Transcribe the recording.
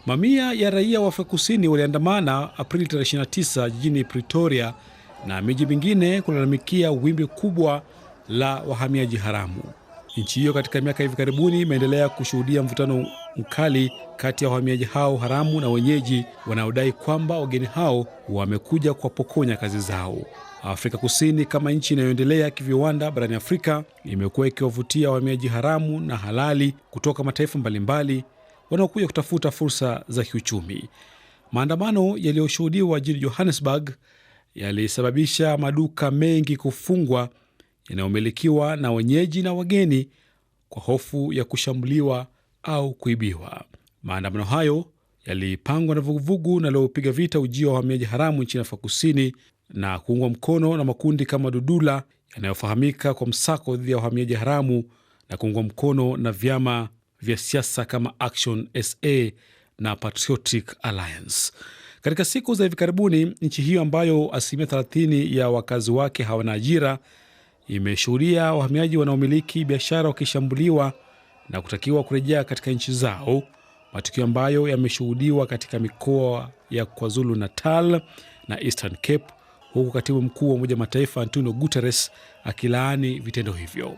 Mamia ya raia wa Afrika Kusini waliandamana Aprili 29 jijini Pretoria na miji mingine kulalamikia wimbi kubwa la wahamiaji haramu. Nchi hiyo katika miaka hivi karibuni imeendelea kushuhudia mvutano mkali kati ya wahamiaji hao haramu na wenyeji wanaodai kwamba wageni hao wamekuja kuwapokonya kazi zao. Afrika Kusini kama nchi inayoendelea kiviwanda barani Afrika imekuwa ikiwavutia wahamiaji haramu na halali kutoka mataifa mbalimbali wanaokuja kutafuta fursa za kiuchumi. Maandamano yaliyoshuhudiwa jijini Johannesburg yalisababisha maduka mengi kufungwa yanayomilikiwa na wenyeji na wageni kwa hofu ya kushambuliwa au kuibiwa. Maandamano hayo yalipangwa na vuguvugu linalopiga vita ujio wa wahamiaji haramu nchini Afrika Kusini na kuungwa mkono na makundi kama Dudula yanayofahamika kwa msako dhidi ya wahamiaji haramu na kuungwa mkono na vyama vya siasa kama Action SA na Patriotic Alliance. Katika siku za hivi karibuni, nchi hiyo ambayo 30% ya wakazi wake hawana ajira imeshuhudia wahamiaji wanaomiliki biashara wakishambuliwa na kutakiwa kurejea katika nchi zao, matukio ambayo yameshuhudiwa katika mikoa ya KwaZulu Natal na Eastern Cape, huku katibu mkuu wa Umoja wa Mataifa Antonio Guterres akilaani vitendo hivyo.